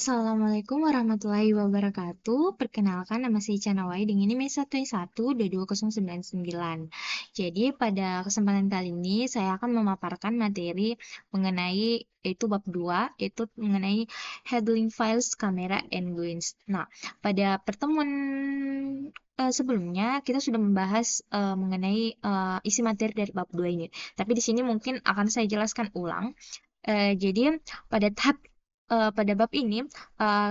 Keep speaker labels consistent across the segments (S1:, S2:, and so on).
S1: Assalamualaikum warahmatullahi wabarakatuh. Perkenalkan, nama saya Canawai dengan NIM 121-22099. Jadi pada kesempatan kali ini saya akan memaparkan materi mengenai yaitu bab 2, yaitu mengenai handling files, camera, and GUIs. Nah, pada pertemuan sebelumnya kita sudah membahas mengenai isi materi dari bab 2 ini. Tapi di sini mungkin akan saya jelaskan ulang. Jadi pada tahap pada bab ini,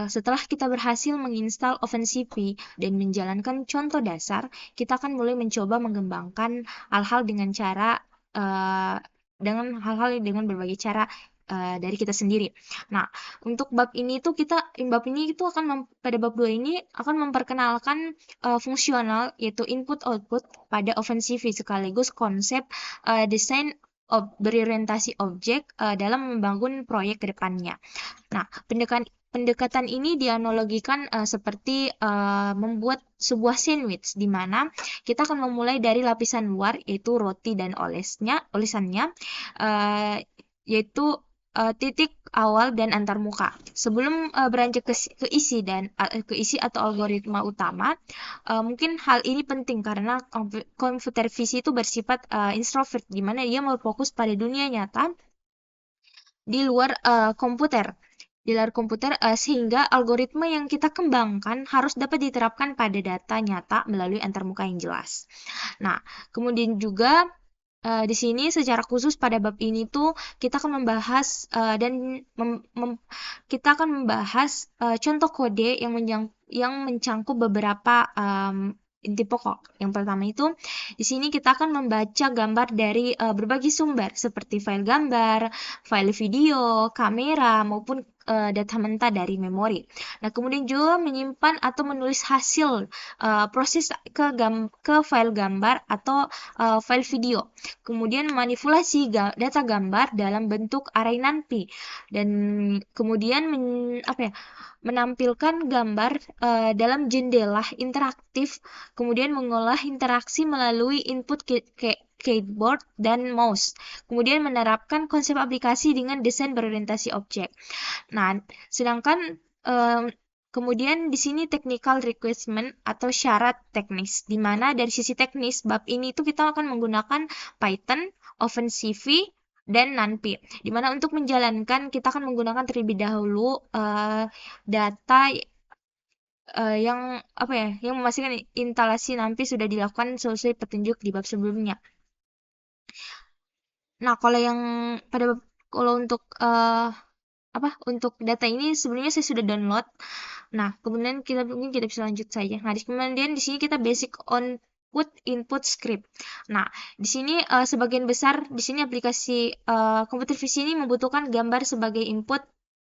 S1: setelah kita berhasil menginstal OpenCV dan menjalankan contoh dasar, kita akan mulai mencoba mengembangkan hal-hal dengan cara dengan berbagai cara dari kita sendiri. Nah, untuk bab ini itu pada bab 2 ini akan memperkenalkan fungsional yaitu input output pada OpenCV sekaligus konsep desain berorientasi objek dalam membangun proyek ke depannya. Nah, pendekatan ini dianalogikan seperti membuat sebuah sandwich di mana kita akan memulai dari lapisan luar yaitu roti dan olesannya uh, yaitu titik awal dan antarmuka. Sebelum beranjak ke isi atau algoritma utama, mungkin hal ini penting karena komputer visi itu bersifat introvert di mana dia mau fokus pada dunia nyata di luar komputer sehingga algoritma yang kita kembangkan harus dapat diterapkan pada data nyata melalui antarmuka yang jelas. Nah, kemudian juga di sini secara khusus pada bab ini tuh kita akan membahas kita akan membahas contoh kode yang mencangkup beberapa inti pokok. Yang pertama itu, di sini kita akan membaca gambar dari berbagai sumber seperti file gambar, file video, kamera, maupun data mentah dari memori. Nah, kemudian juga menyimpan atau menulis hasil proses ke file gambar atau file video. Kemudian manipulasi data gambar dalam bentuk array NumPy dan kemudian menampilkan gambar dalam jendela interaktif, kemudian mengolah interaksi melalui input keyboard dan mouse, kemudian menerapkan konsep aplikasi dengan desain berorientasi objek. Nah, sedangkan kemudian di sini technical requirement atau syarat teknis, di mana dari sisi teknis bab ini itu kita akan menggunakan Python, OpenCV, dan NumPy. Di mana untuk menjalankan kita akan menggunakan terlebih dahulu data yang yang memastikan instalasi NumPy sudah dilakukan sesuai petunjuk di bab sebelumnya. Nah, kalau untuk untuk data ini sebenarnya saya sudah download. Nah, kemudian mungkin kita bisa lanjut saja. Nah, kemudian di sini kita basic on input script. Nah, di sini sebagian besar di sini aplikasi komputer visi ini membutuhkan gambar sebagai input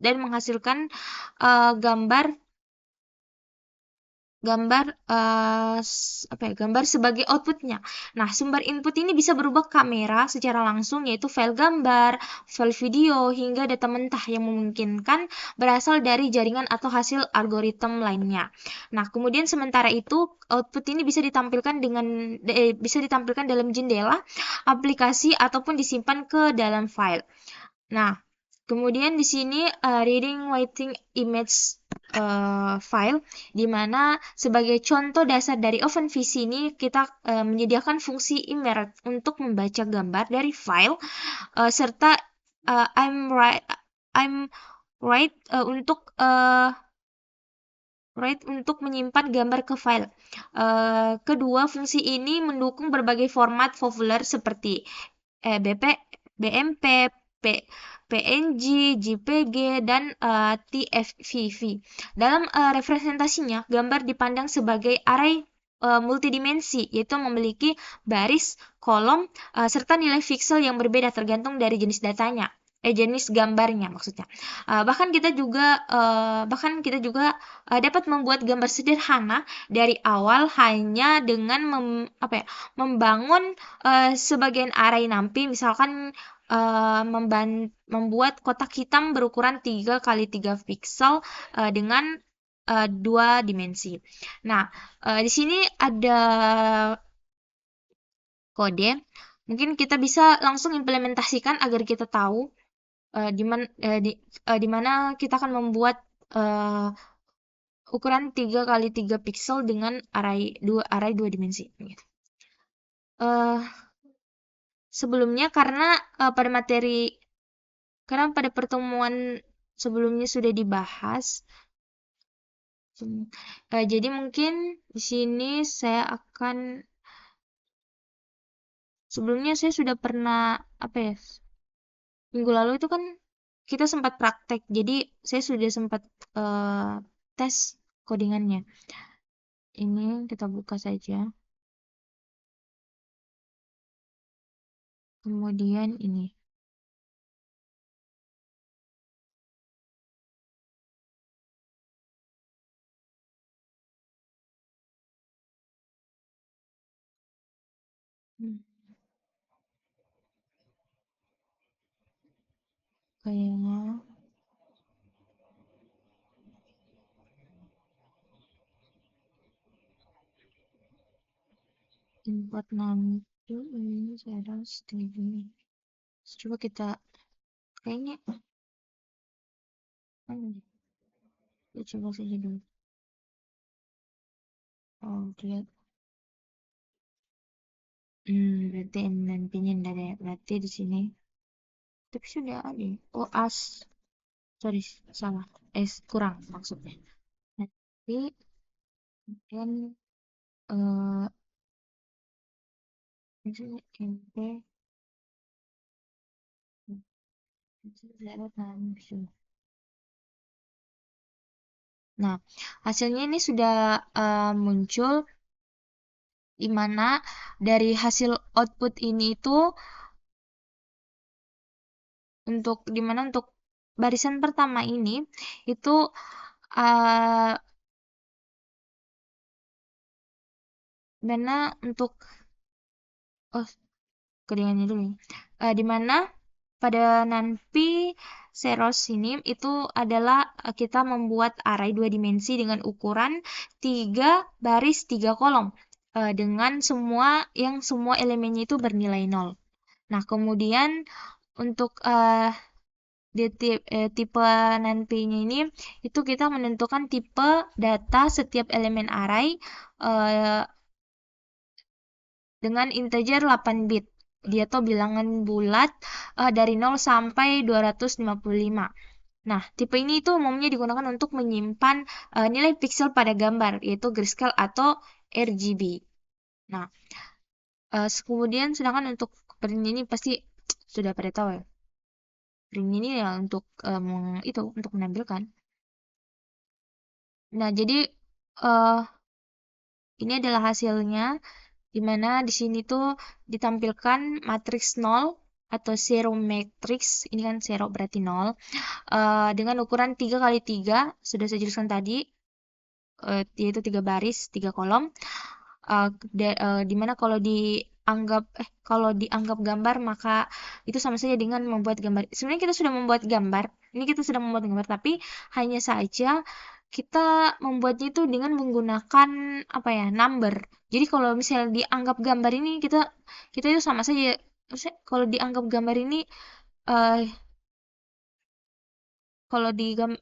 S1: dan menghasilkan gambar gambar sebagai outputnya. Nah, sumber input ini bisa berubah kamera secara langsung yaitu file gambar, file video hingga data mentah yang memungkinkan berasal dari jaringan atau hasil algoritma lainnya. Nah, kemudian sementara itu output ini bisa ditampilkan dalam jendela aplikasi ataupun disimpan ke dalam file. Nah, kemudian di sini reading writing image file, di mana sebagai contoh dasar dari OpenVC ini kita menyediakan fungsi image untuk membaca gambar dari file serta I'm write untuk menyimpan gambar ke file. Kedua fungsi ini mendukung berbagai format populer seperti BMP, PNG, JPG, dan TFVV. Dalam representasinya, gambar dipandang sebagai array multidimensi, yaitu memiliki baris, kolom, serta nilai piksel yang berbeda tergantung dari jenis datanya. Jenis gambarnya maksudnya. Bahkan kita juga dapat membuat gambar sederhana dari awal hanya dengan membangun sebagian array NumPy, misalkan membuat kotak hitam berukuran 3 kali 3 piksel dengan 2 dimensi. Nah, di sini ada kode. Mungkin kita bisa langsung implementasikan agar kita tahu di mana kita akan membuat eh, ukuran 3 kali 3 pixel dengan array 2 dimensi gitu. Eh, Sebelumnya karena pada pertemuan sebelumnya sudah dibahas. Jadi mungkin di sini saya akan sebelumnya saya sudah pernah apa ya? Minggu lalu itu kan kita sempat praktek. Jadi saya sudah sempat eh, tes codingannya. Ini kita buka saja. Kemudian ini. Hmm, Kayaknya import nanti ini saya harus ini. Coba kita kayaknya kita coba saja dulu. Oh, dia berarti nantinya tidak ada ya. Berarti di sini. Tapi sudah ada. Oh, sorry, salah. Kurang maksudnya. Nanti kemudian misalnya MP Nah, hasilnya ini sudah muncul di mana dari hasil output ini itu untuk barisan pertama ini itu uh, mana untuk oh keringannya dulu ya. Di mana pada nanti Seros ini itu adalah kita membuat array 2 dimensi dengan ukuran 3 baris 3 kolom dengan semua elemennya itu bernilai 0. Nah, kemudian untuk tipe nantinya ini itu kita menentukan tipe data setiap elemen array eh, dengan integer 8 bit. Dia tuh bilangan bulat dari 0 sampai 255. Nah, tipe ini itu umumnya digunakan untuk menyimpan nilai pixel pada gambar, yaitu grayscale atau RGB. Nah, kemudian sedangkan untuk print ini pasti sudah pada tahu ya. Print ini ya untuk untuk menampilkan. Nah, jadi eh ini adalah hasilnya, di mana di sini tuh ditampilkan matriks 0 atau zero matrix, ini kan zero berarti 0, dengan ukuran 3 kali 3 sudah saya jelaskan tadi, yaitu 3 baris, 3 kolom, di mana kalau dianggap gambar maka itu sama saja dengan membuat gambar. Sebenarnya kita sudah membuat gambar, ini kita sedang membuat gambar, tapi hanya saja kita membuatnya itu dengan menggunakan apa ya number. Jadi kalau misalnya dianggap gambar ini kita itu sama saja. Maksudnya kalau dianggap gambar ini eh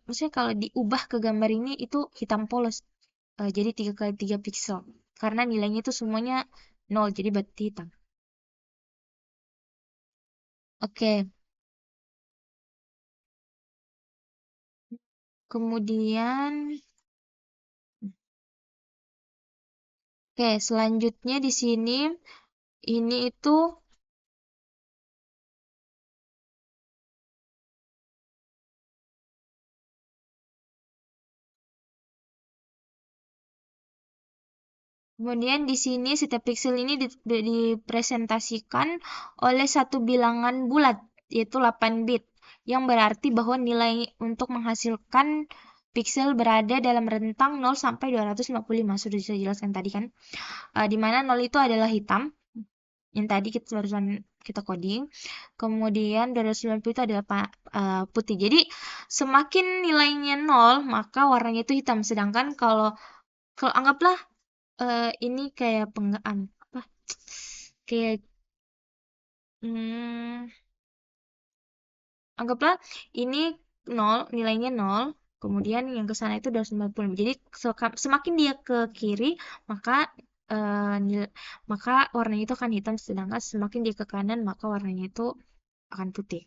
S1: maksudnya kalau diubah ke gambar ini itu hitam polos. Jadi 3 kali 3 pixel. Karena nilainya itu semuanya 0, jadi berarti hitam. Oke, kemudian selanjutnya di sini ini itu kemudian di sini setiap pixel ini dipresentasikan oleh satu bilangan bulat yaitu 8 bit yang berarti bahwa nilai untuk menghasilkan pixel berada dalam rentang 0 sampai 255 sudah saya jelaskan tadi kan. Di mana 0 itu adalah hitam yang tadi kita barusan kita coding. Kemudian 290 itu adalah putih. Jadi semakin nilainya 0 maka warnanya itu hitam. Sedangkan kalau kalau anggaplah ini kayak apa? Kayak anggaplah ini 0, nilainya 0. kemudian yang ke sana itu 290. Jadi semakin dia ke kiri, maka maka warnanya itu akan hitam, sedangkan semakin dia ke kanan maka warnanya itu akan putih.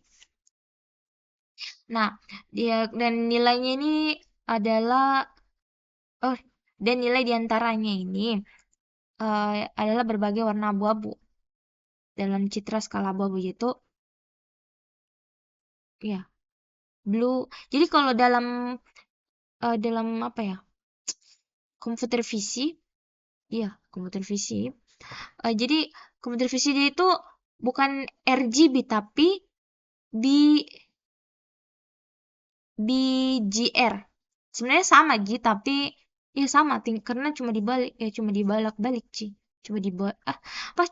S1: Nah, dia dan nilainya ini adalah oh dan nilai diantaranya ini adalah berbagai warna abu-abu dalam citra skala abu-abu, yaitu ya blue. Jadi kalau dalam apa ya, komputer visi, iya komputer visi. Jadi komputer visi dia itu bukan RGB tapi B BGR. Sebenarnya sama Ji, tapi ya sama karena cuma dibalak-balik Ci. Cuma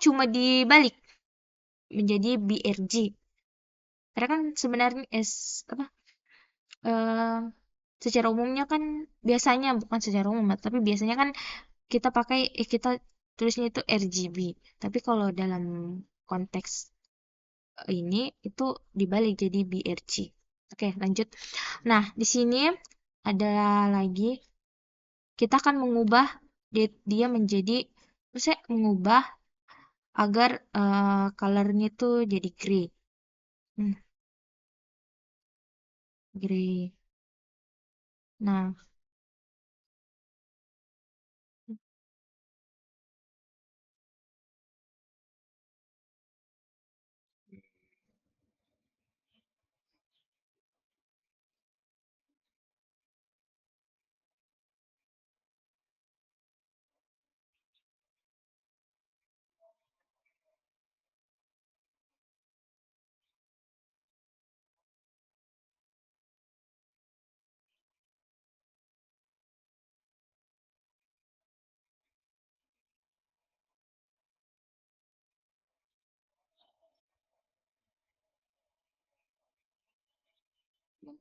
S1: cuma dibalik menjadi BRG. Karena kan sebenarnya apa eh secara umumnya kan, biasanya bukan secara umum tapi biasanya kan kita tulisnya itu RGB. Tapi kalau dalam konteks ini itu dibalik jadi BRG. Oke, lanjut. Nah, di sini ada lagi, kita akan mengubah dia menjadi, maksudnya mengubah agar colornya tuh jadi grey. Hmm, grey. Nah,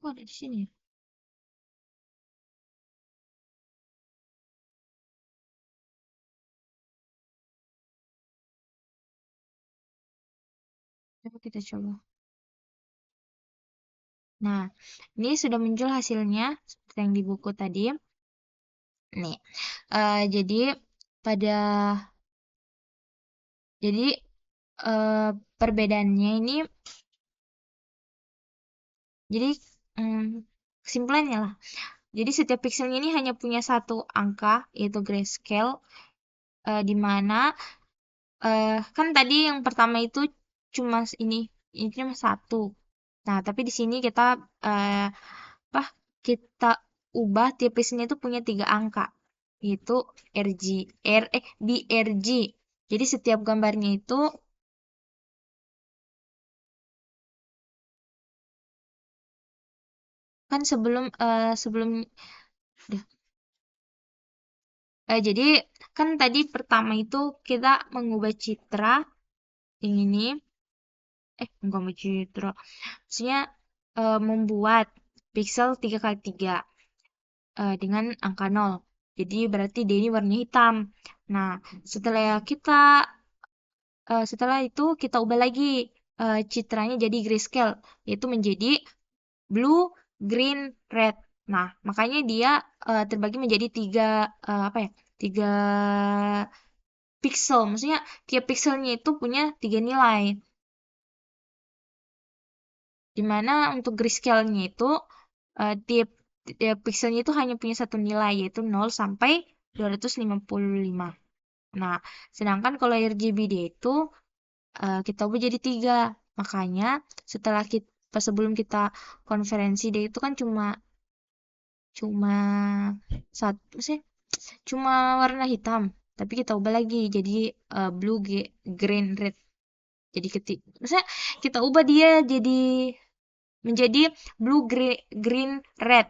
S1: kok ada di sini ya? Coba kita coba. Nah, ini sudah muncul hasilnya seperti yang di buku tadi. Nih, jadi pada jadi eh, perbedaannya ini, jadi kesimpulannya lah. Jadi setiap pixelnya ini hanya punya satu angka, yaitu grayscale, di mana kan tadi yang pertama itu cuma ini cuma satu. Nah, tapi di sini kita eh, apa? Kita ubah tiap pixelnya itu punya tiga angka, yaitu RG, BRG. Jadi setiap gambarnya itu kan sebelum jadi kan tadi pertama itu kita mengubah citra yang ini, enggak mau citra. Maksudnya membuat pixel 3 kali 3 dengan angka 0. Jadi berarti dia ini warnanya hitam. Nah, setelah itu kita ubah lagi citranya jadi grayscale, yaitu menjadi blue, green, red. Nah, makanya dia terbagi menjadi apa ya? Tiga pixel. Maksudnya tiap pixelnya itu punya tiga nilai. Dimana untuk grayscale-nya itu tiap pixelnya itu hanya punya satu nilai, yaitu 0 sampai 255. Nah, sedangkan kalau RGB dia itu kita ubah jadi 3. Makanya pas sebelum kita konferensi dia itu kan cuma cuma satu sih, cuma warna hitam. Tapi kita ubah lagi jadi blue, green, red. Jadi maksudnya kita ubah dia menjadi blue, green, red.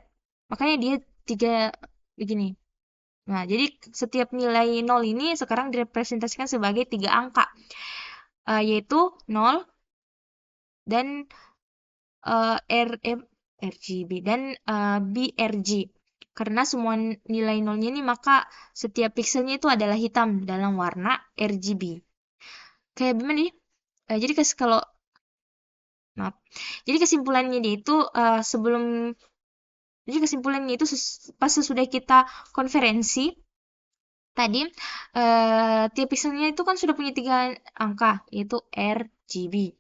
S1: Makanya dia tiga begini. Nah, jadi setiap nilai 0 ini sekarang direpresentasikan sebagai tiga angka, yaitu 0 dan eh, R, eh, RGB dan BRG. Karena semua nilai nolnya ini maka setiap pixelnya itu adalah hitam dalam warna RGB. Kayak gimana nih? Jadi kalau maaf. Jadi kesimpulannya dia itu sebelum Jadi kesimpulannya itu pas sesudah kita konferensi tadi, tiap pixelnya itu kan sudah punya 3 angka, yaitu RGB.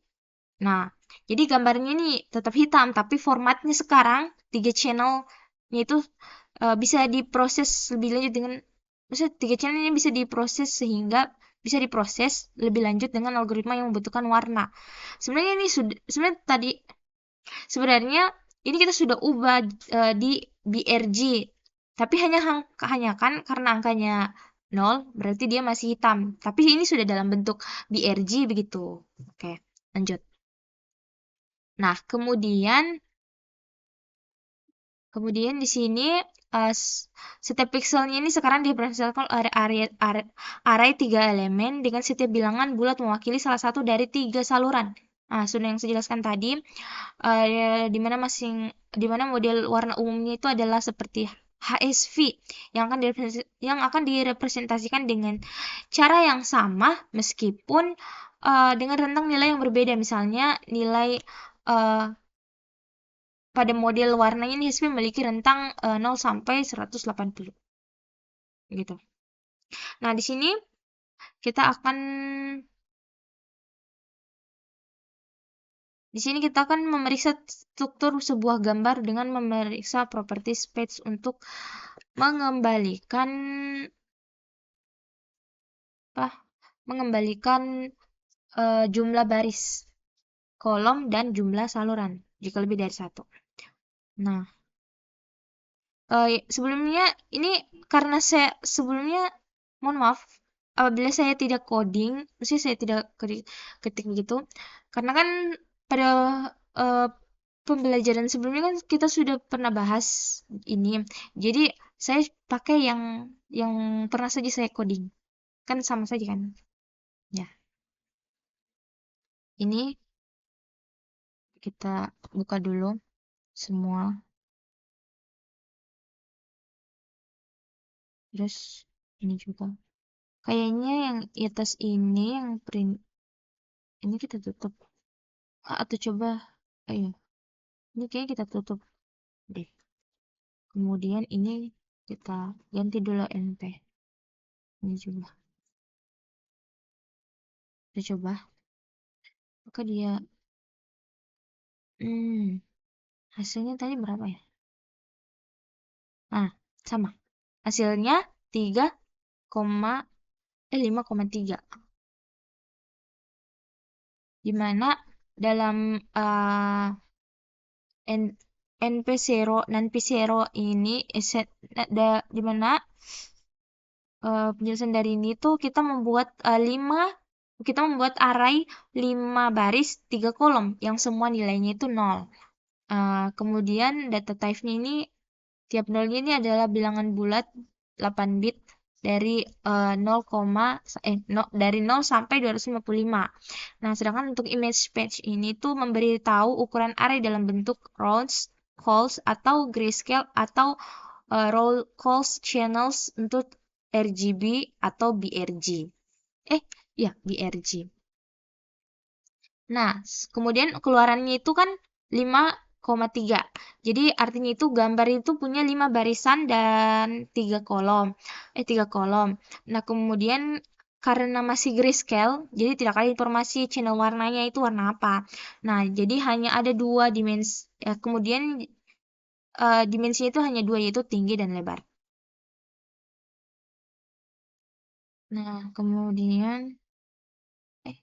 S1: Nah, jadi gambarnya ini tetap hitam, tapi formatnya sekarang 3 channelnya itu bisa diproses lebih lanjut dengan, maksudnya 3 channel ini bisa diproses sehingga bisa diproses lebih lanjut dengan algoritma yang membutuhkan warna. Sebenarnya ini sudah, sebenarnya tadi sebenarnya ini kita sudah ubah di BRG, tapi hanya kan karena angkanya 0 berarti dia masih hitam. Tapi ini sudah dalam bentuk BRG begitu. Oke, lanjut. Nah, kemudian di sini setiap pixelnya ini sekarang direpresentasikan oleh array 3 elemen dengan setiap bilangan bulat mewakili salah satu dari 3 saluran. Nah, sudah yang saya jelaskan tadi, di mana model warna umumnya itu adalah seperti HSV yang akan direpresentasikan dengan cara yang sama meskipun dengan rentang nilai yang berbeda. Misalnya nilai uh, pada model warnanya ini HSV memiliki rentang 0 sampai 180 gitu. Nah, di sini kita akan memeriksa struktur sebuah gambar dengan memeriksa properties page untuk mengembalikan apa? Mengembalikan jumlah baris, kolom dan jumlah saluran jika lebih dari satu. Nah, sebelumnya ini karena saya sebelumnya mohon maaf apabila saya tidak coding, mesti saya tidak ketik begitu, karena kan pada uh, pembelajaran sebelumnya kan kita sudah pernah bahas ini, jadi saya pakai yang pernah saja saya coding, kan sama saja kan, ya. Ini kita buka dulu semua, terus ini juga. Kayaknya yang di atas ini yang print ini kita tutup. Atau coba ayo. Ini kayaknya kita tutup deh. Kemudian ini kita ganti dulu NP. Ini coba. Kita coba. Maka dia hmm, hasilnya tadi berapa ya? Nah, sama. Hasilnya 5,3. Dimana dalam NP0 dan P0 ini di mana penjelasan dari ini tuh kita membuat array 5 baris 3 kolom yang semua nilainya itu 0. Kemudian data type-nya ini tiap nolnya ini adalah bilangan bulat 8 bit dari 0 sampai 255. Nah, sedangkan untuk image page ini tuh memberitahu ukuran array dalam bentuk rows, calls atau grayscale atau roll calls channels untuk RGB atau BRG. Ya, BRG. Nah, kemudian keluarannya itu kan 5,3. Jadi artinya itu gambar itu punya 5 barisan dan 3 kolom. 3 kolom. Nah, kemudian karena masih grayscale, jadi tidak ada informasi channel warnanya itu warna apa. Nah, jadi hanya ada 2 dimensi. Kemudian dimensinya itu hanya 2 yaitu tinggi dan lebar. Nah, kemudian eh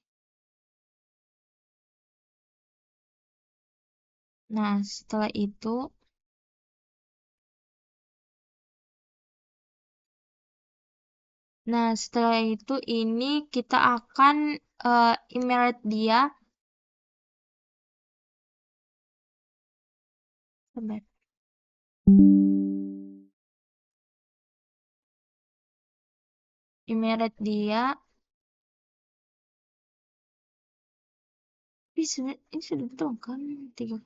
S1: nah, setelah itu ini kita akan emerald dia. Sebentar. Emerald dia. Tapi ini sudah tahu kan 3,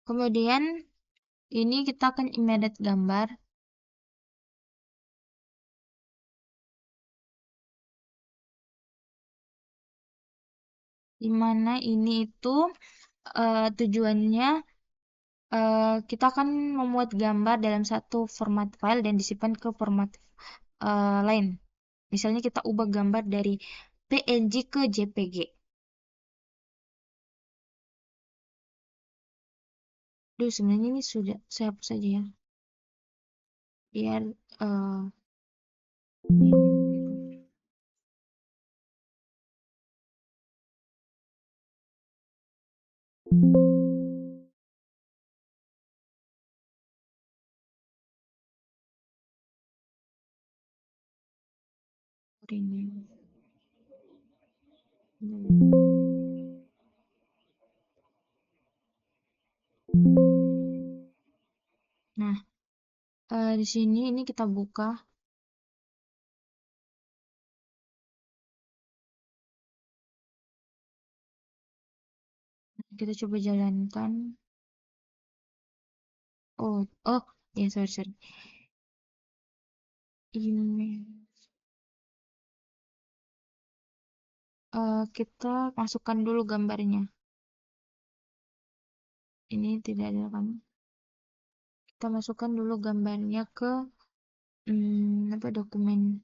S1: Kemudian ini kita akan embedded gambar, di mana ini itu tujuannya kita akan memuat gambar dalam satu format file dan disimpan ke format lain. Misalnya kita ubah gambar dari PNG ke JPG. Duh, sebenarnya ini sudah saya hapus saja ya, biar ini. Nah, di sini ini kita buka. Kita coba jalankan. Oh, oh, ya sorry, sorry. Ini kita masukkan dulu gambarnya. Ini tidak ada kan? Kita masukkan dulu gambarnya ke apa dokumen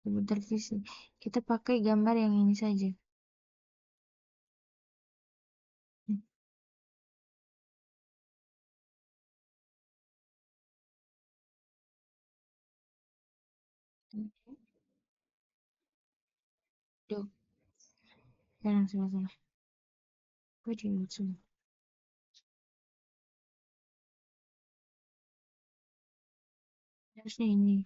S1: komputer visi. Kita pakai gambar yang ini saja. Duh, salah. Kok di langsung? Harusnya ini.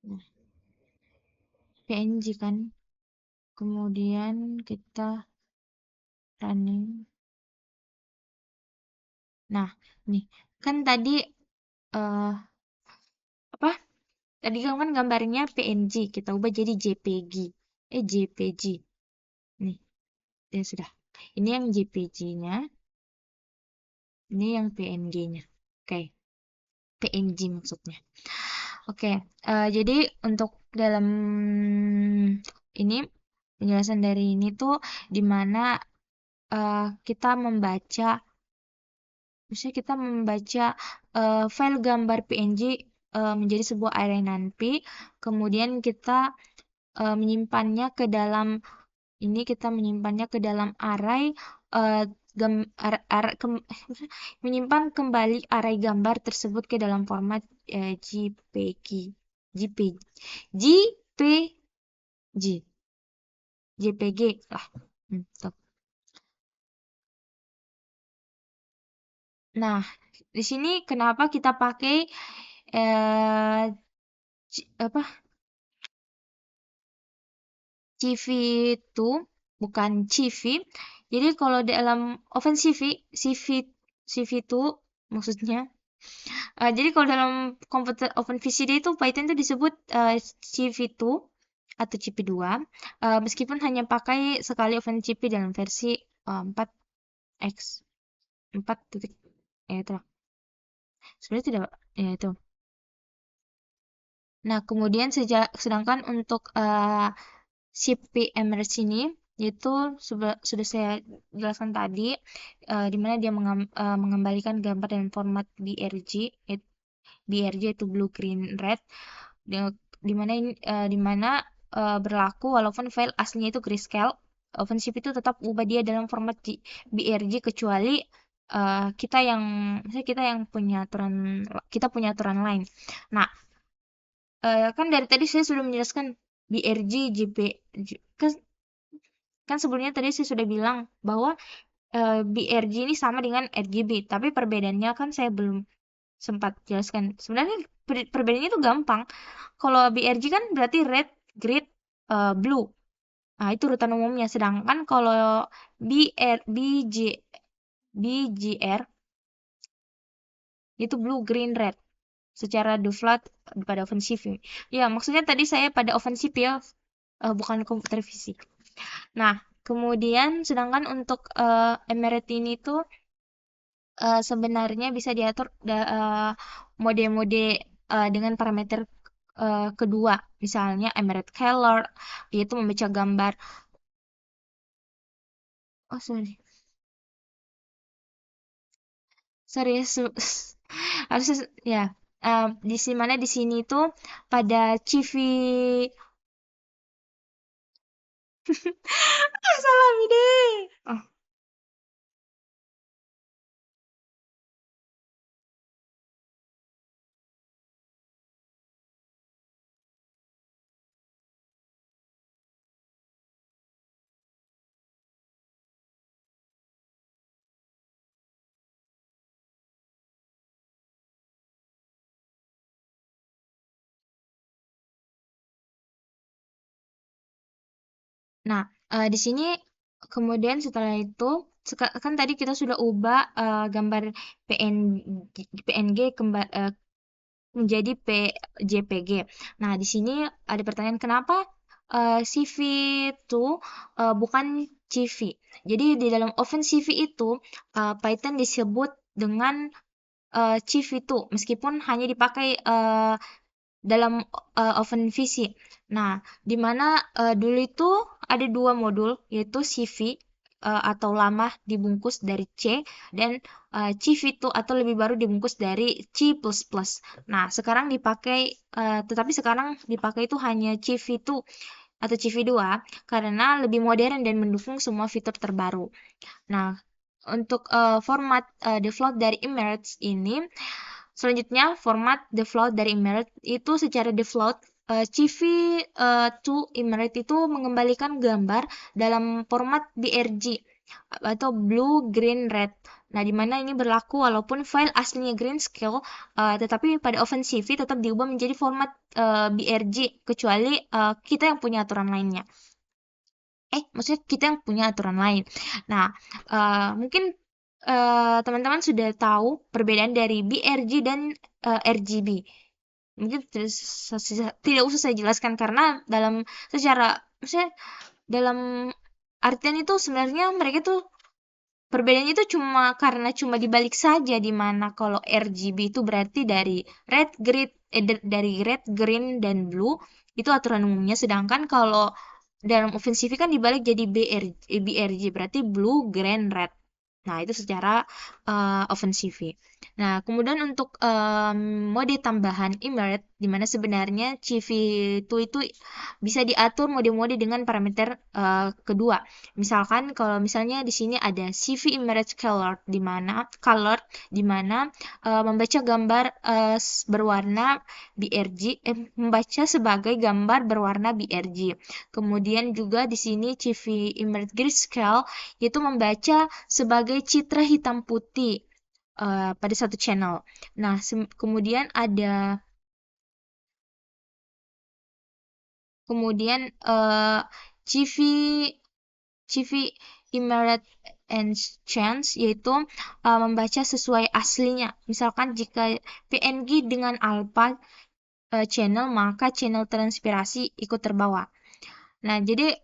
S1: Nah, PNG kan. Kemudian kita running. Nah, nih kan tadi eh apa? Tadi kan gambarnya PNG, kita ubah jadi JPG. JPG. Nih, ya sudah. Ini yang JPG-nya, ini yang PNG-nya. Oke, PNG maksudnya. Oke, jadi untuk dalam ini penjelasan dari ini tuh dimana kita membaca, misalnya kita membaca file gambar PNG menjadi sebuah array NumPy, kemudian kita menyimpannya ke dalam ini kita menyimpannya ke dalam array eh, gam, ar, ar, kem- menyimpan kembali array gambar tersebut ke dalam format JPG JPG JPG JPG lah. Tuh. Nah, di sini kenapa kita pakai eh, apa CV itu bukan CV. Jadi kalau dalam OpenCV, CV itu maksudnya. Jadi kalau dalam komputer OpenVCD itu Python itu disebut CV2 atau CP2. Meskipun hanya pakai sekali OpenCV dalam versi 4x 4 titik ya itu. Sebenarnya tidak ya itu. Nah, kemudian sedangkan untuk CP-Emerge ini itu sudah saya jelaskan tadi, di mana dia mengembalikan gambar dalam format BRG, BRG itu blue green red, di mana berlaku walaupun file aslinya itu grayscale, OpenCV itu tetap ubah dia dalam format BRG kecuali misalnya kita punya aturan lain. Nah, kan dari tadi saya sudah menjelaskan BRG, kan, kan sebelumnya tadi saya sudah bilang bahwa BRG ini sama dengan RGB, tapi perbedaannya kan saya belum sempat jelaskan. Sebenarnya perbedaannya itu gampang. Kalau BRG kan berarti red, green, blue. Nah, itu urutan umumnya. Sedangkan kalau BGR itu blue, green, red. Secara default pada OpenCV. Ya, maksudnya tadi saya pada OpenCV ya, bukan komputer fisik. Nah, kemudian sedangkan untuk Emirate ini tuh sebenarnya bisa diatur mode-mode dengan parameter kedua, misalnya Emirate Color, yaitu membaca gambar. Oh sorry, sorry, harusnya ya. Di sini mana di sini tuh pada CV salah ide. Oh, nah, di sini kemudian setelah itu kan tadi kita sudah ubah gambar PNG menjadi JPG. Nah, di sini ada pertanyaan kenapa CV itu bukan CV. Jadi di dalam OpenCV itu Python disebut dengan CV2 meskipun hanya dipakai dalam OpenVC. Nah, di mana dulu itu ada dua modul yaitu CV atau lama dibungkus dari C dan CV2 atau lebih baru dibungkus dari C++. Nah, sekarang dipakai tetapi sekarang dipakai itu hanya CV2 atau CV2 karena lebih modern dan mendukung semua fitur terbaru. Nah, untuk format default dari Emirates ini, selanjutnya format default dari Emirates itu secara default CV to Emirates itu mengembalikan gambar dalam format BRG atau blue, green, red. Nah, di mana ini berlaku walaupun file aslinya grayscale, tetapi pada OpenCV tetap diubah menjadi format BRG kecuali kita yang punya aturan lainnya. Maksudnya kita yang punya aturan lain. Nah, mungkin teman-teman sudah tahu perbedaan dari BRG dan RGB. Mungkin tidak usah saya jelaskan karena maksudnya dalam artian itu sebenarnya mereka tuh perbedaannya itu cuma dibalik saja di mana kalau RGB itu berarti dari red, green dan blue itu aturan umumnya sedangkan kalau dalam OpenCV kan dibalik jadi BRG berarti blue, green, red. Nah, itu secara OpenCV. Nah, kemudian untuk mode tambahan Emirate di mana sebenarnya CV2 itu bisa diatur mode-mode dengan parameter kedua. Misalkan kalau misalnya di sini ada CV Image Color di mana membaca gambar berwarna BRG membaca sebagai gambar berwarna BRG. Kemudian juga di sini CV Image Grayscale yaitu membaca sebagai citra hitam putih pada satu channel. Nah, kemudian CV CV Emerald and Chance yaitu membaca sesuai aslinya. Misalkan jika PNG dengan alpha channel maka channel transpirasi ikut terbawa. Nah, jadi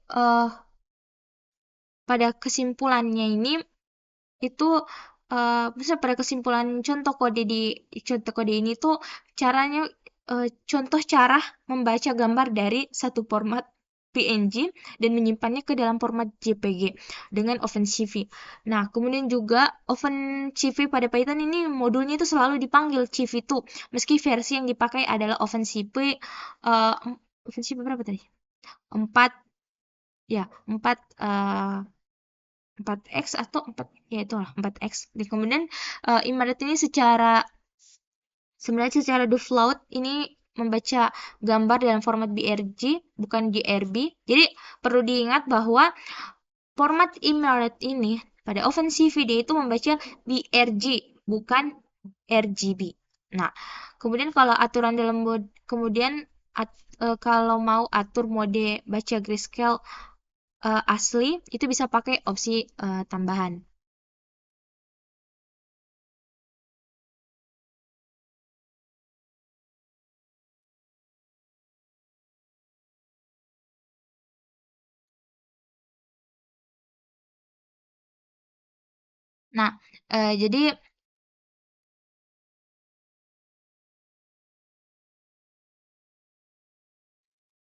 S1: pada kesimpulannya ini itu misalnya pada kesimpulan contoh kode ini tuh caranya contoh cara membaca gambar dari satu format PNG dan menyimpannya ke dalam format JPG dengan OpenCV. Nah, kemudian juga OpenCV pada Python ini modulnya itu selalu dipanggil CV2 meski versi yang dipakai adalah OpenCV berapa tadi? 4 ya, 4 4x atau 4 ya itulah 4x. Dan kemudian Imaret ini sebenarnya secara default ini membaca gambar dalam format BRG bukan GRB. Jadi perlu diingat bahwa format Imaret ini pada OpenCV dia itu membaca BRG bukan RGB. Nah, kemudian kalau aturan dalam mode kemudian kalau mau atur mode baca grayscale asli itu bisa pakai opsi tambahan. Nah, jadi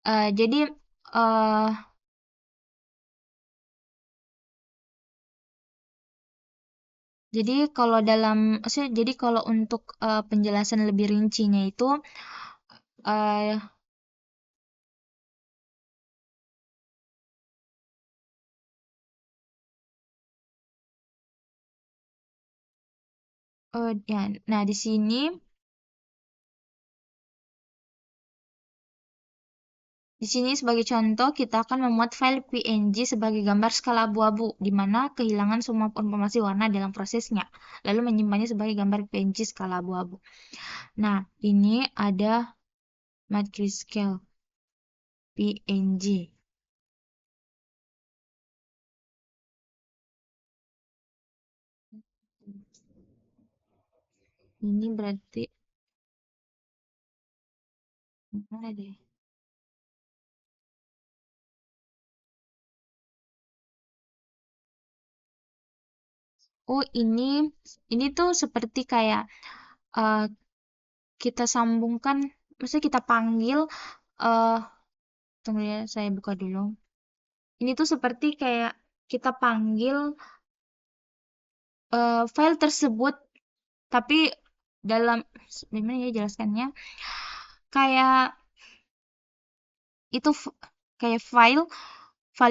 S1: eh jadi kalau untuk penjelasan lebih rincinya itu eh ya, nah di sini sebagai contoh kita akan memuat file PNG sebagai gambar skala abu-abu di mana kehilangan semua informasi warna dalam prosesnya, lalu menyimpannya sebagai gambar PNG skala abu-abu. Nah, ini ada Matrixscale PNG. Ini berarti mana deh? Oh, ini tuh seperti kayak eh, kita sambungkan, maksudnya kita panggil eh tunggu ya, saya buka dulu. Ini tuh seperti kayak kita panggil file tersebut, tapi dalam gimana ya jelaskannya? Kayak itu kayak file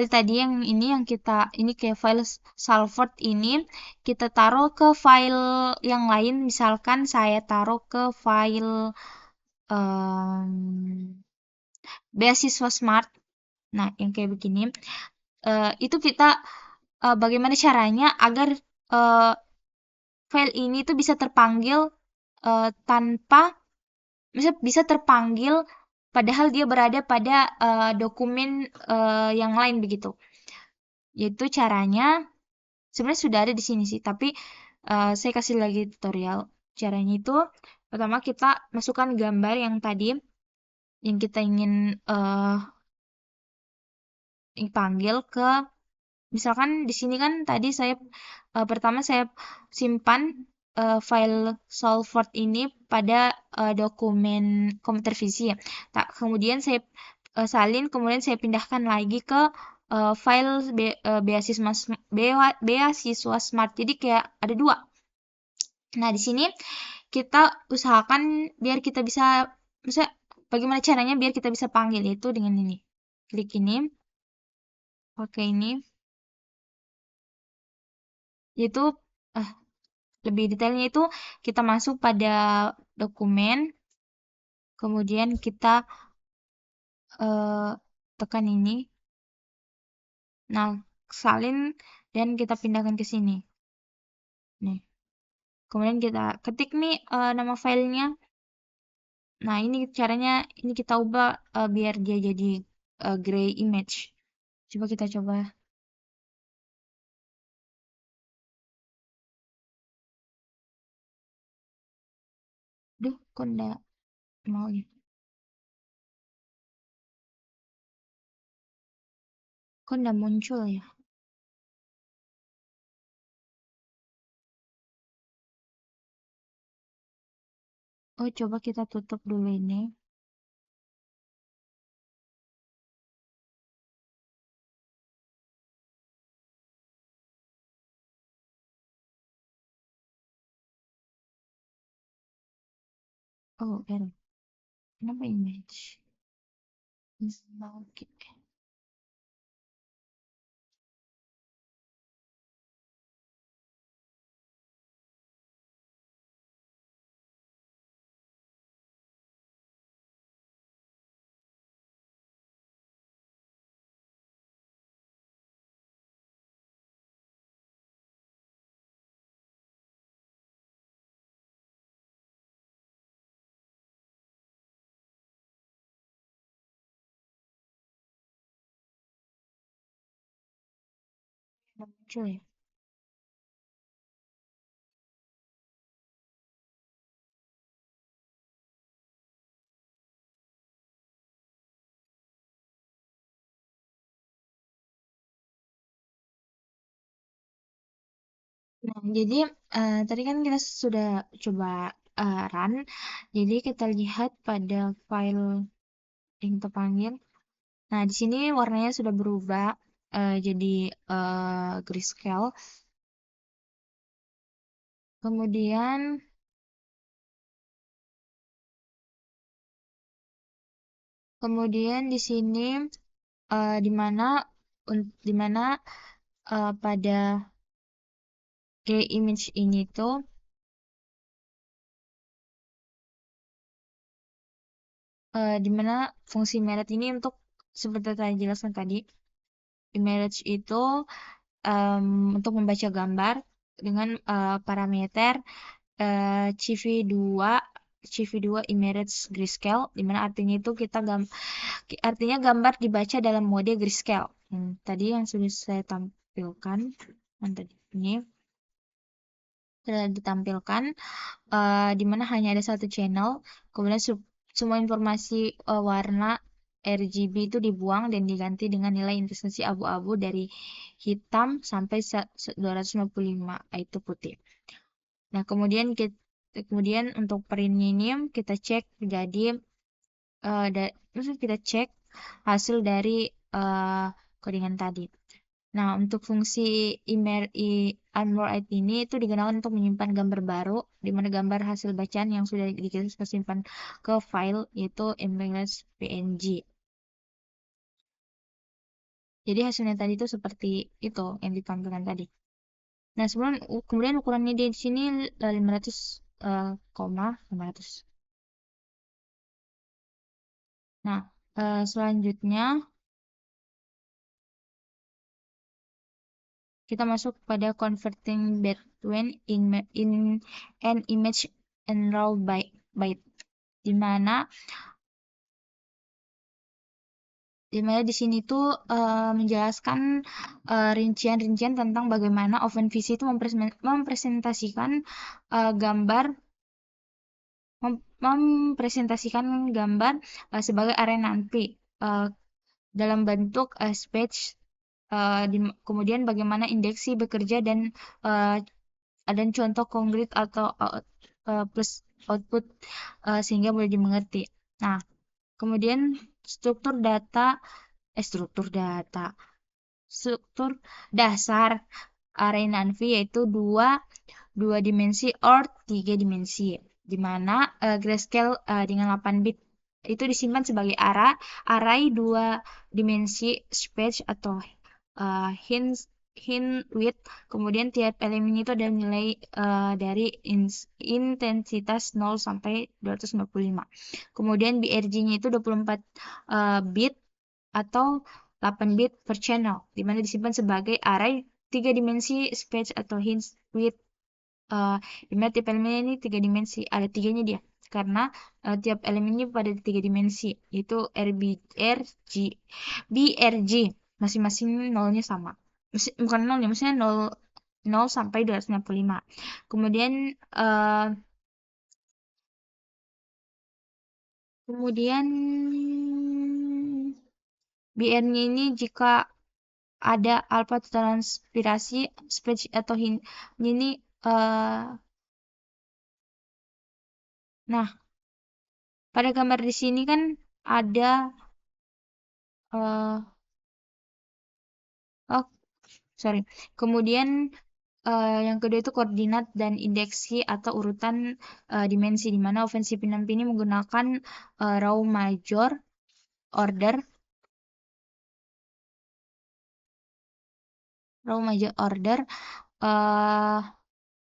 S1: tadi yang kita ini kayak file salvord ini kita taruh ke file yang lain, misalkan saya taruh ke file beasiswa smart. Nah, yang kayak begini itu kita bagaimana caranya agar eh, file ini tuh bisa terpanggil tanpa bisa bisa terpanggil padahal dia berada pada dokumen yang lain begitu. Yaitu caranya sebenarnya sudah ada di sini sih, tapi saya kasih lagi tutorial. Caranya itu pertama kita masukkan gambar yang tadi yang kita ingin panggil ke, misalkan di sini kan tadi saya pertama saya simpan file solver ini pada dokumen komputer visi ya. Tak, kemudian saya salin, kemudian saya pindahkan lagi ke file beasiswa smart. Jadi kayak ada dua. Nah, di sini kita usahakan biar kita bisa, misalnya bagaimana caranya biar kita bisa panggil itu dengan ini. Klik ini, pakai ini, yaitu eh, lebih detailnya itu kita masuk pada dokumen, kemudian kita eh, tekan ini. Nah, salin dan kita pindahkan ke sini. Nih. Kemudian kita ketik nih nama filenya. Nah, ini caranya ini kita ubah biar dia jadi gray image. Coba kita coba. Duh, kok enggak mau ya? Kok enggak muncul ya? Oh, coba kita tutup dulu ini. Oh, error. Kenapa image? Oke. Nggak muncul ya? Jadi tadi kan kita sudah coba run. Jadi kita lihat pada file yang terpanggil. Nah, di sini warnanya sudah berubah jadi grayscale. Kemudian di sini di mana di mana pada gray image ini tuh di mana fungsi mirror ini untuk seperti saya jelaskan tadi, image itu untuk membaca gambar dengan parameter CV2 CV2 image grayscale, di mana artinya itu artinya gambar dibaca dalam mode grayscale. Tadi yang sudah saya tampilkan, tadi ini sudah ditampilkan, di mana hanya ada satu channel, kemudian semua informasi warna RGB itu dibuang dan diganti dengan nilai intensitas abu-abu dari hitam sampai 255, itu putih. Nah, kemudian untuk printnya ini kita cek jadi maksudnya kita cek hasil dari codingan tadi. Nah, untuk fungsi Unwrite ini itu digunakan untuk menyimpan gambar baru, di mana gambar hasil bacaan yang sudah disimpan ke file yaitu image PNG. Jadi hasilnya tadi itu seperti itu yang ditampilkan tadi. Nah, kemudian ukurannya di sini 500 500. Nah, selanjutnya kita masuk pada converting between in an image and raw byte, di mana di sini tuh menjelaskan rincian-rincian tentang bagaimana OpenVC itu mempresentasikan gambar sebagai array NaN dalam bentuk speech. Kemudian bagaimana indeksi bekerja dan contoh konkret atau plus output sehingga boleh dimengerti. Nah, kemudian struktur dasar array NaN yaitu dua dimensi or 3 dimensi, di mana grayscale dengan 8 bit itu disimpan sebagai array 2 dimensi space atau hint width. Kemudian tiap elemen itu ada nilai dari intensitas 0 sampai 255. Kemudian BRG-nya itu 24 bit atau 8 bit per channel, di mana disimpan sebagai array 3 dimensi space atau hint width. Di mana tiap elemen ini 3 dimensi, ada 3-nya dia, karena tiap elemennya pada 3 dimensi, yaitu BRG masing-masing nolnya sama. Bukan nolnya, maksudnya 0 sampai 255. Kemudian BR-nya ini jika ada alpha transpirasi speech atau hint ini nah, pada gambar di sini kan ada kemudian yang kedua itu koordinat dan indeksi atau urutan dimensi, di mana OpenCV6P ini menggunakan raw major order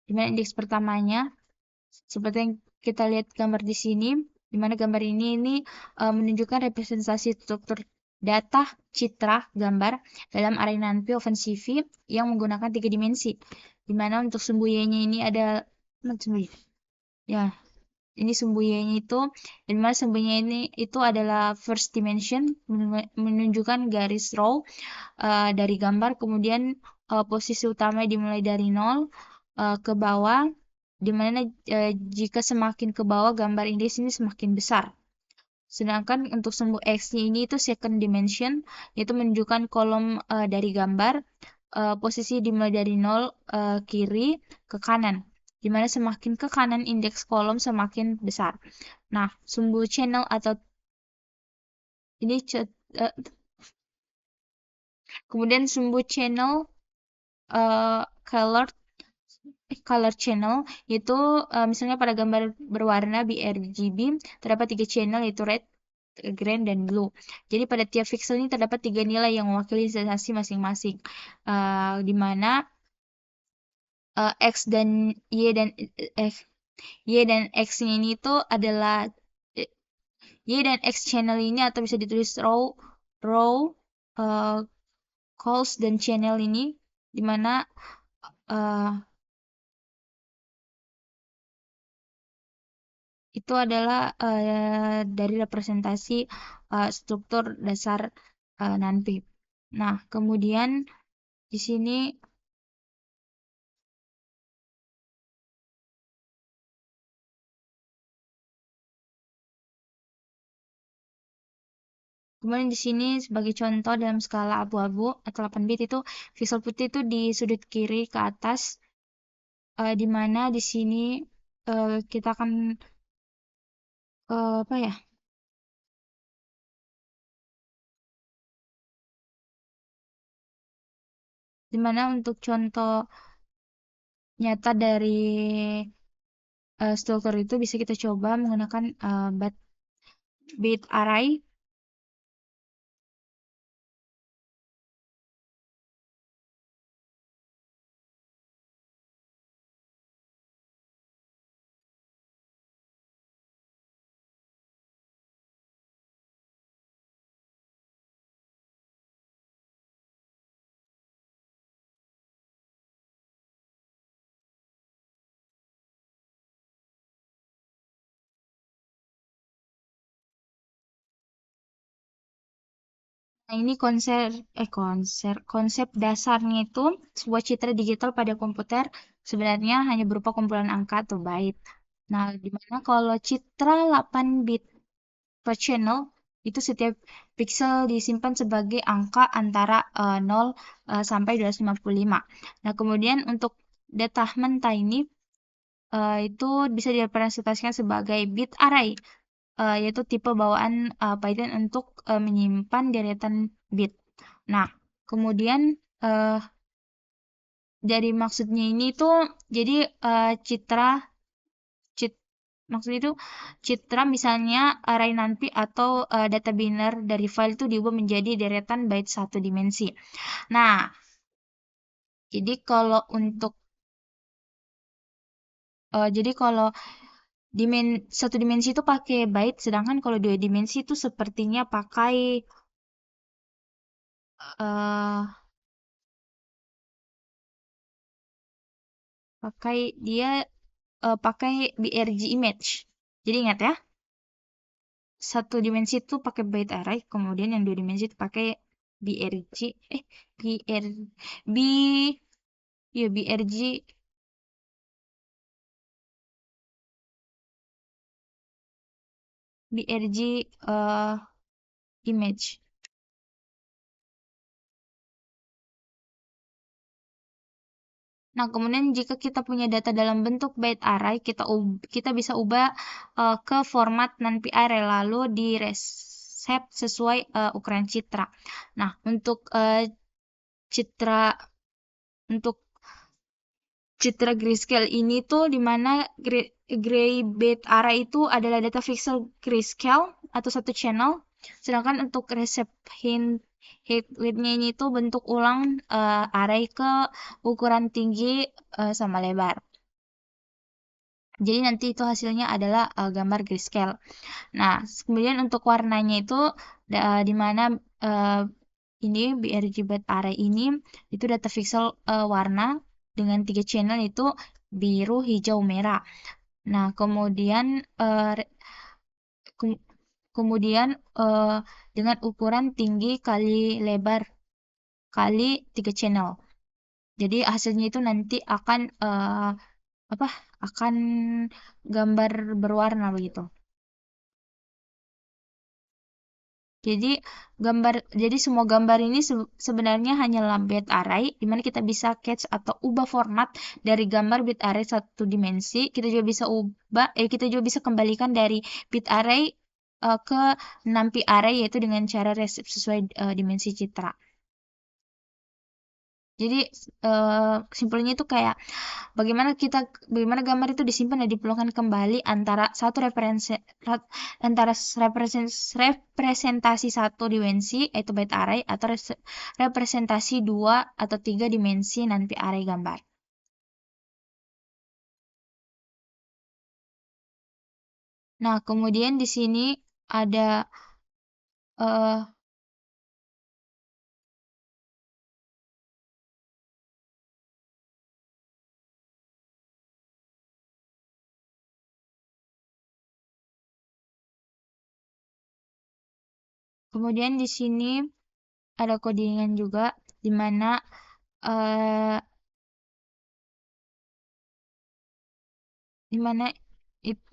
S1: di mana indeks pertamanya seperti yang kita lihat gambar di sini, di mana gambar ini menunjukkan representasi struktur data citra gambar dalam array NaN OpenCV yang menggunakan 3 dimensi, di mana untuk sumbu Y-nya ini ada ini sumbu Y-nya itu, di mana sumbunya ini itu adalah first dimension, menunjukkan garis raw dari gambar. Kemudian posisi utama dimulai dari 0 ke bawah, di mana jika semakin ke bawah gambar indeks ini semakin besar. Sedangkan untuk sumbu X-nya ini itu second dimension, yaitu menunjukkan kolom dari gambar posisi dimulai dari 0 kiri ke kanan. Dimana semakin ke kanan indeks kolom semakin besar. Nah, sumbu channel atau ini kemudian sumbu channel uh, color color channel itu misalnya pada gambar berwarna BRGB terdapat 3 channel yaitu red, green, dan blue. Jadi pada tiap pixel ini terdapat 3 nilai yang mewakili sensasi masing-masing. Di mana X dan Y dan X-nya ini tuh adalah eh, Y dan X channel ini atau bisa ditulis row, uh, calls dan channel ini dimana uh, itu adalah dari representasi struktur dasar NaN Nah, kemudian di sini sebagai contoh dalam skala abu-abu atau 8 bit itu pixel putih itu di sudut kiri ke atas di mana di sini kita akan apa ya? Dimana untuk contoh nyata dari struktur itu bisa kita coba menggunakan bit array. Nah, ini konsep dasarnya itu sebuah citra digital pada komputer sebenarnya hanya berupa kumpulan angka atau byte. Nah, dimana kalau citra 8 bit per channel itu setiap pixel disimpan sebagai angka antara 0 sampai 255. Nah, kemudian untuk data mentah ini itu bisa direpresentasikan sebagai bit array, yaitu tipe bawaan Python untuk menyimpan deretan bit. Nah, kemudian dari maksudnya ini tuh jadi citra cit maksudnya itu citra misalnya array NaN atau data biner dari file itu diubah menjadi deretan byte satu dimensi. Nah, jadi kalau untuk jadi kalau satu dimensi itu pakai byte, sedangkan kalau dua dimensi itu sepertinya uh, pakai dia pakai BRG image. Jadi ingat ya, satu dimensi itu pakai byte array, kemudian yang dua dimensi itu pakai BRG, BR, B, ya BRG, BRG image. Nah, kemudian jika kita punya data dalam bentuk byte array, kita bisa ubah ke format NaN array lalu di reset sesuai ukuran citra. Nah, citra untuk citra grayscale ini tuh dimana gray byte array itu adalah data pixel grayscale atau satu channel, sedangkan untuk resep height width-nya ini tuh bentuk ulang array ke ukuran tinggi sama lebar. Jadi nanti itu hasilnya adalah gambar grayscale. Nah, kemudian untuk warnanya itu di mana ini BRG byte array ini itu data pixel warna dengan 3 channel itu biru, hijau, merah. Nah, kemudian kemudian dengan ukuran tinggi kali lebar kali 3 channel. Jadi hasilnya itu nanti akan apa? Akan gambar berwarna begitu. Jadi jadi semua gambar ini sebenarnya hanyalah bit array, di mana kita bisa catch atau ubah format dari gambar bit array satu dimensi. Kita juga bisa kembalikan dari bit array ke numpy array, yaitu dengan cara resep sesuai dimensi citra. Jadi simpelnya itu kayak bagaimana gambar itu disimpan dan dipulangkan kembali antara representasi satu dimensi yaitu byte array atau representasi dua atau tiga dimensi nanti array gambar. Nah, kemudian di sini ada eh, kemudian di sini ada codingan juga di mana eh, di mana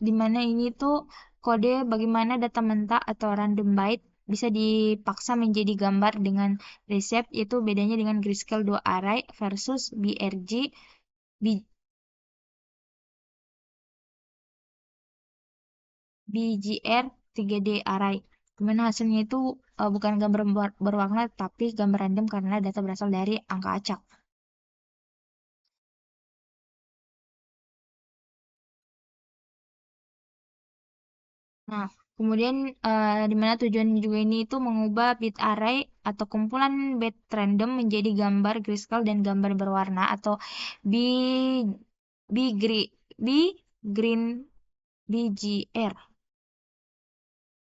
S1: di mana ini tuh kode bagaimana data mentah atau random byte bisa dipaksa menjadi gambar dengan reshape, yaitu bedanya dengan grayscale 2 array versus B- BGR 3D array. Dimana hasilnya itu bukan gambar berwarna tapi gambar random karena data berasal dari angka acak. Nah, kemudian di mana tujuan juga ini itu mengubah bit array atau kumpulan bit random menjadi gambar grayscale dan gambar berwarna atau B B green B green BGR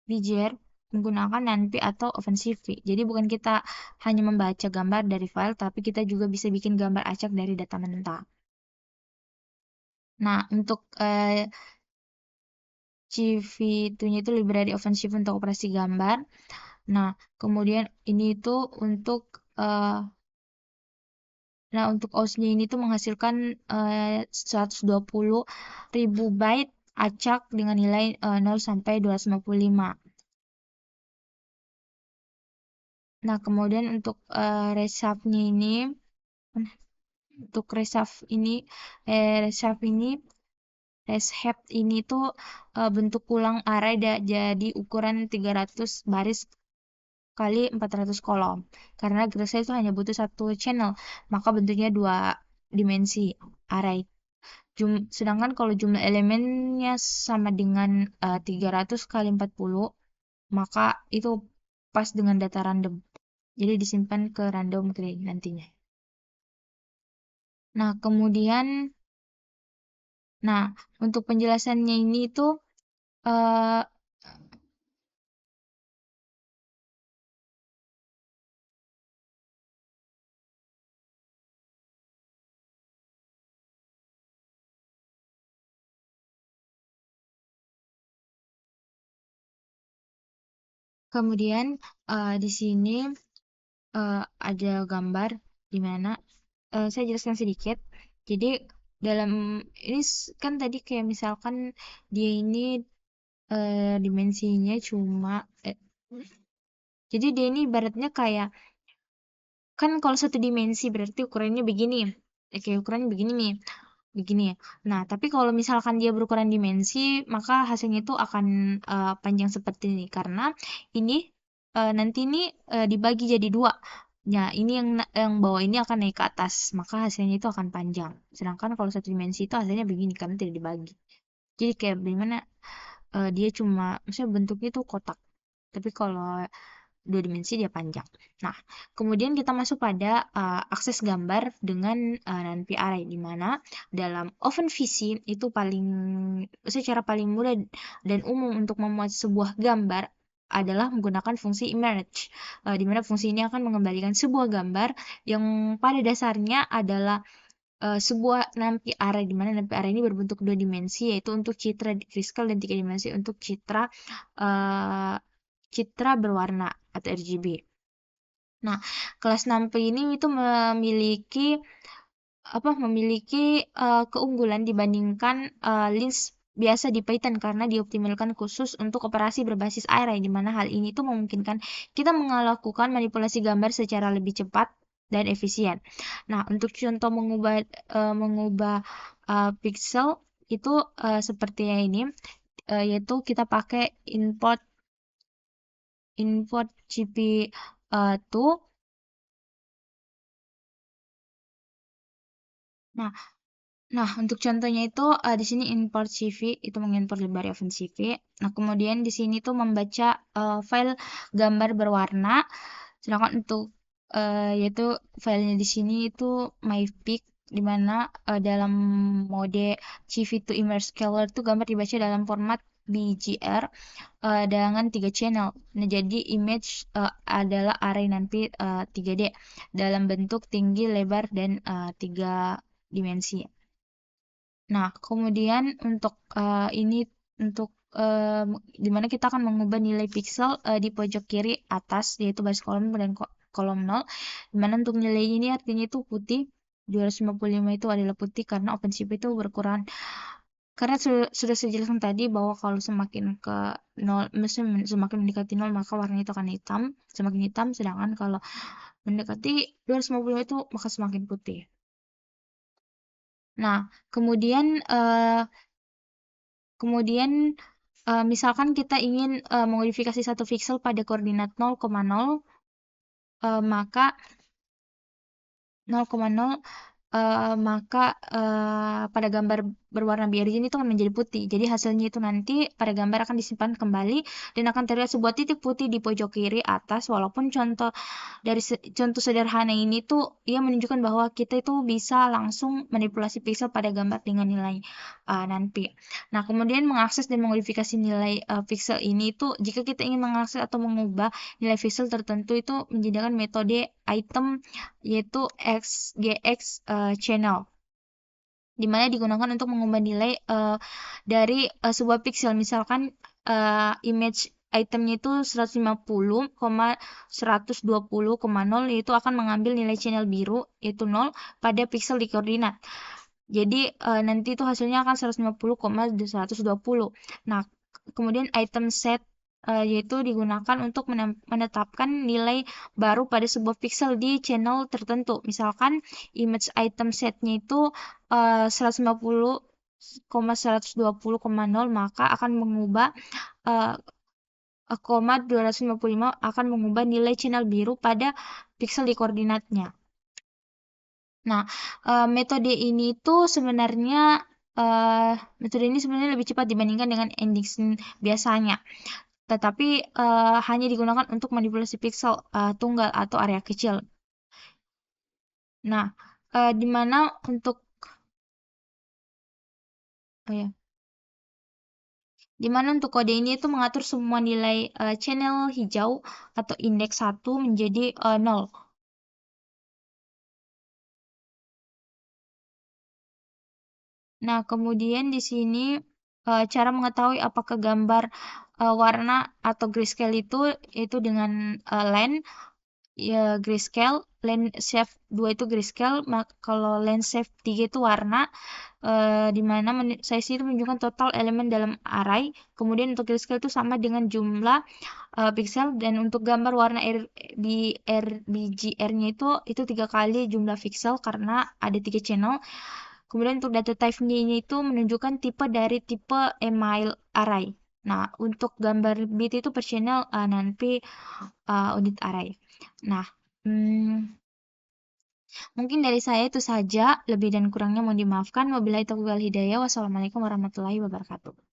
S1: BGR menggunakan NaNP atau OpenCV. Jadi bukan kita hanya membaca gambar dari file, tapi kita juga bisa bikin gambar acak dari data mentah. Nah, untuk CV-nya itu library OpenCV untuk operasi gambar. Nah, kemudian ini itu untuk eh, untuk OS-nya ini tuh menghasilkan 120.000 byte acak dengan nilai 0 sampai 255. Nah, kemudian untuk reshape-nya ini untuk reshape ini tuh bentuk ulang array jadi ukuran 300 baris kali 400 kolom. Karena Gradle itu hanya butuh satu channel, maka bentuknya dua dimensi array. Sedangkan kalau jumlah elemennya sama dengan 300 kali 40, maka itu pas dengan data random. Jadi disimpan ke random tree nantinya. Nah, nah, untuk penjelasannya ini itu eh, kemudian di sini ada gambar di mana saya jelaskan sedikit. Jadi dalam ini kan tadi kayak misalkan dia ini dimensinya cuma jadi dia ini ibaratnya kayak kan kalau satu dimensi berarti ukurannya begini. Kayak ukurannya begini nih. Begini ya. Nah, tapi kalau misalkan dia berukuran dimensi, maka hasilnya itu akan panjang seperti ini karena ini nanti ini dibagi jadi dua. Nah, ini yang bawah ini akan naik ke atas, maka hasilnya itu akan panjang. Sedangkan kalau satu dimensi itu hasilnya begini karena tidak dibagi. Jadi kayak bagaimana dia cuma, maksudnya bentuknya itu kotak. Tapi kalau dua dimensi dia panjang. Nah, kemudian kita masuk pada akses gambar dengan NaNP Array, di mana dalam OpenVC itu secara paling mudah dan umum untuk memuat sebuah gambar adalah menggunakan fungsi image, di mana fungsi ini akan mengembalikan sebuah gambar yang pada dasarnya adalah sebuah NaNP Array, di mana NaNP Array ini berbentuk dua dimensi, yaitu untuk citra grayscale dan tiga dimensi untuk uh, citra berwarna atau RGB. Nah, kelas 6P ini itu memiliki keunggulan dibandingkan biasa di Python karena dioptimalkan khusus untuk operasi berbasis array, di mana hal ini tuh memungkinkan kita melakukan manipulasi gambar secara lebih cepat dan efisien. Nah, untuk contoh mengubah pixel itu seperti yang ini, yaitu kita pakai import gp2. Nah, untuk contohnya itu di sini import CV itu mengimport library OpenCV. Nah, kemudian di sini tuh membaca file gambar berwarna. Sedangkan untuk yaitu filenya di sini itu mypic, di mana dalam mode CV to image scaler itu gambar dibaca dalam format BGR dengan 3 channel. Nah, jadi image adalah array nanti 3D dalam bentuk tinggi, lebar, dan 3 dimensi. Nah, kemudian untuk ini untuk di mana kita akan mengubah nilai pixel di pojok kiri atas yaitu baris kolom dan kolom 0. Di mana untuk nilai ini artinya itu putih. 255 itu adalah putih karena OpenCV itu berkurang. Karena sudah saya jelaskan tadi bahwa kalau semakin ke 0, misalnya semakin mendekati 0 maka warnanya itu akan hitam, semakin hitam, sedangkan kalau mendekati 255 itu maka semakin putih. Nah, kemudian Kemudian, misalkan kita ingin memodifikasi satu pixel pada koordinat 0,0, maka 0,0 maka pada gambar berwarna biru ini itu akan menjadi putih. Jadi hasilnya itu nanti pada gambar akan disimpan kembali dan akan terlihat sebuah titik putih di pojok kiri atas. Walaupun contoh sederhana ini tuh ia menunjukkan bahwa kita itu bisa langsung manipulasi pixel pada gambar dengan nilai nanti. Nah, kemudian mengakses dan memodifikasi nilai pixel ini itu jika kita ingin mengakses atau mengubah nilai pixel tertentu itu menjadikan metode item yaitu XGX channel, di mana digunakan untuk mengubah nilai dari sebuah pixel. Misalkan image itemnya itu 150,120,0 yaitu akan mengambil nilai channel biru yaitu 0 pada pixel di koordinat. Jadi nanti itu hasilnya akan 150,120. Nah, kemudian item set yaitu digunakan untuk menetapkan nilai baru pada sebuah pixel di channel tertentu. Misalkan image item setnya itu 150,120,0 maka akan mengubah uh, 255 akan mengubah nilai channel biru pada pixel di koordinatnya. Nah, metode ini tuh sebenarnya lebih cepat dibandingkan dengan indexing biasanya. Tetapi hanya digunakan untuk manipulasi pixel tunggal atau area kecil. Nah, di mana untuk oh ya, di mana untuk kode ini itu mengatur semua nilai channel hijau atau indeks 1 menjadi 0. Nah, kemudian di sini cara mengetahui apakah gambar warna atau grayscale itu dengan len ya grayscale, len shape 2 itu grayscale, kalau len shape 3 itu warna, di mana size itu menunjukkan total elemen dalam array. Kemudian untuk grayscale itu sama dengan jumlah pixel dan untuk gambar warna RBGR-nya itu 3 kali jumlah pixel karena ada 3 channel. Kemudian untuk data type-nya itu menunjukkan tipe dari tipe email array. Nah, untuk gambar bit itu per channel nanti unit array. Nah, mungkin dari saya itu saja. Lebih dan kurangnya mohon dimaafkan. Wabillahi taufiq wal hidayah. Wassalamualaikum warahmatullahi wabarakatuh.